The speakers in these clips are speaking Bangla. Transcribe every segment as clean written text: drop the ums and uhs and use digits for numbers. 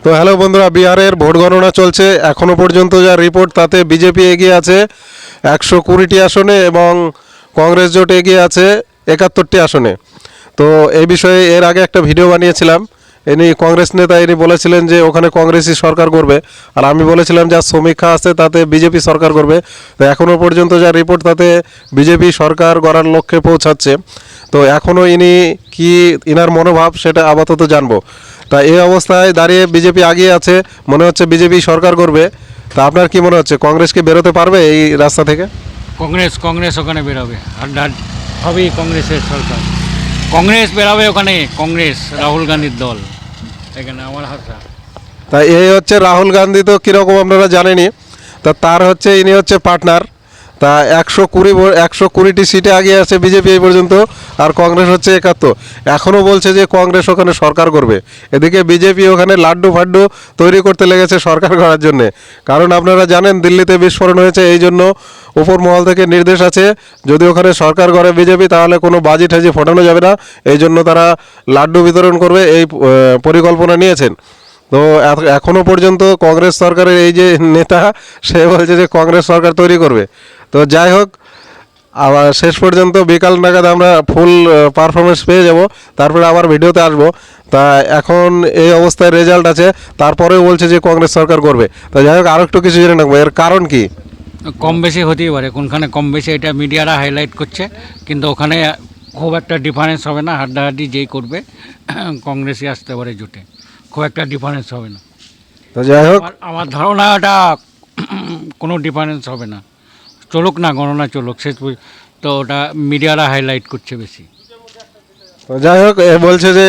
তো হ্যালো বন্ধুরা, বিহারের ভোট গণনা চলছে। এখনও পর্যন্ত যা রিপোর্ট তাতে বিজেপি এগিয়ে আছে 120টি আসনে এবং কংগ্রেস জোট এগিয়ে আছে 71টি আসনে। তো এই বিষয়ে এর আগে একটা ভিডিও বানিয়েছিলাম। ইনি কংগ্রেস নেতা, ইনি বলেছিলেন যে ওখানে কংগ্রেসই সরকার করবে, আর আমি বলেছিলাম যা সমীক্ষা আছে তাতে বিজেপি সরকার করবে। তো এখনও পর্যন্ত যা রিপোর্ট তাতে বিজেপি সরকার গড়ার লক্ষ্যে পৌঁছাচ্ছে। তো এখনও ইনি কি ইনার মনোভাব সেটা আপাতত জানবো। তা এই অবস্থায় দাঁড়িয়ে বিজেপি আগিয়ে আছে, মনে হচ্ছে বিজেপি সরকার করবে। তা আপনার কি মনে হচ্ছে, কংগ্রেস কি বেরোতে পারবে এই রাস্তা থেকে? কংগ্রেস কংগ্রেস ওখানে বেরোবে, হাড্ডাহাড হবেই কংগ্রেসের সরকার। কংগ্রেস বেরোবে ওখানে, কংগ্রেস রাহুল গান্ধীর দল, এখানে আমার আশা। তা এই হচ্ছে রাহুল গান্ধী, তো কীরকম আপনারা জানেনই। তা তার হচ্ছে ইনি হচ্ছে পার্টনার। তা 120টি সিটে আগিয়ে আছে বিজেপি এই পর্যন্ত, আর কংগ্রেস হচ্ছে 71। এখনও বলছে যে কংগ্রেস ওখানে সরকার করবে। এদিকে বিজেপি ওখানে লাড্ডু ফাড্ডু তৈরি করতে লেগেছে সরকার করার জন্যে। কারণ আপনারা জানেন দিল্লিতে বিস্ফোরণ হয়েছে, এই জন্য উপর মহল থেকে নির্দেশ আছে যদি ওখানে সরকার করে বিজেপি তাহলে কোনো বাজি ঠাজি ফোটানো যাবে না। এই জন্য তারা লাড্ডু বিতরণ করবে, এই পরিকল্পনা নিয়েছেন। তো এখনও পর্যন্ত কংগ্রেস সরকারের এই যে নেতা, সে বলছে যে কংগ্রেস সরকার তৈরি করবে। তো যাই হোক, আবার শেষ পর্যন্ত বিকাল নাগাদ আমরা ফুল পারফরমেন্স পেয়ে যাব, তারপরে আবার ভিডিওতে আসবো। তা এখন এই অবস্থায় রেজাল্ট আছে, তারপরেও বলছে যে কংগ্রেস সরকার করবে। তো যাই হোক, আরও একটু কিছু জেনে নেবো এর কারণ কি। কম বেশি হতেই পারে, কোনখানে কম বেশি এটা মিডিয়ারা হাইলাইট করছে, কিন্তু ওখানে খুব একটা ডিফারেন্স হবে না। হাড্ডাহাড্ডি যেই করবে কংগ্রেসই আসতে পারে জোটে, খুব একটা ডিফারেন্স হবে না। তো যাই হোক, আমার ধারণা এটা কোনো ডিফারেন্স হবে না। চলুক না, গণনা চলুক শেষ তো ওটা মিডিয়ারা হাইলাইট করছে বেশি। তো যাই হোক, এ বলছে যে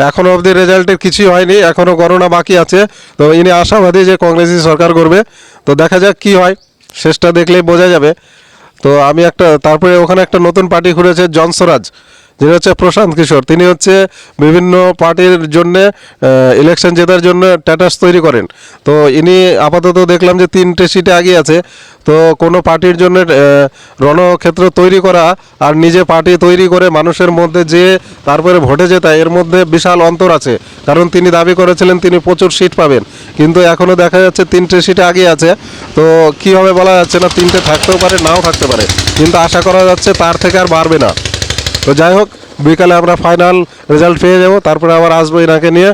এখনও অবধি রেজাল্টের কিছুই হয়নি, এখনও গণনা বাকি আছে। তো ইনি আশাবাদী যে কংগ্রেসই সরকার করবে। তো দেখা যাক কি হয়, শেষটা দেখলেই বোঝা যাবে। তো আমি তারপরে ওখানে একটা নতুন পার্টি খুলেছে জনস্বরাজ, যিনি হচ্ছে প্রশান্ত কিশোর। তিনি হচ্ছে বিভিন্ন পার্টির জন্যে ইলেকশন জেতার জন্য স্ট্যাটাস তৈরি করেন। তো ইনি আপাতত দেখলাম যে 3টে সিটে আগিয়ে আছে। তো কোনো পার্টির জন্য রণক্ষেত্র তৈরি করা আর নিজে পার্টি তৈরি করে মানুষের মধ্যে যে তারপরে ভোটে জেতা, এর মধ্যে বিশাল অন্তর আছে। কারণ তিনি দাবি করেছিলেন তিনি প্রচুর সিট পাবেন, কিন্তু এখনও দেখা যাচ্ছে 3টে সিটে আগিয়ে আছে। তো কী হবে বলা যাচ্ছে না, 3টে থাকতেও পারে, নাও থাকতে পারে, কিন্তু আশা করা যাচ্ছে তার থেকে আর বাড়বে না। তো যাই হোক, বিকালে আমরা ফাইনাল রেজাল্ট পেয়ে যাব, তারপরে আবার আসবো এনাকে নিয়ে।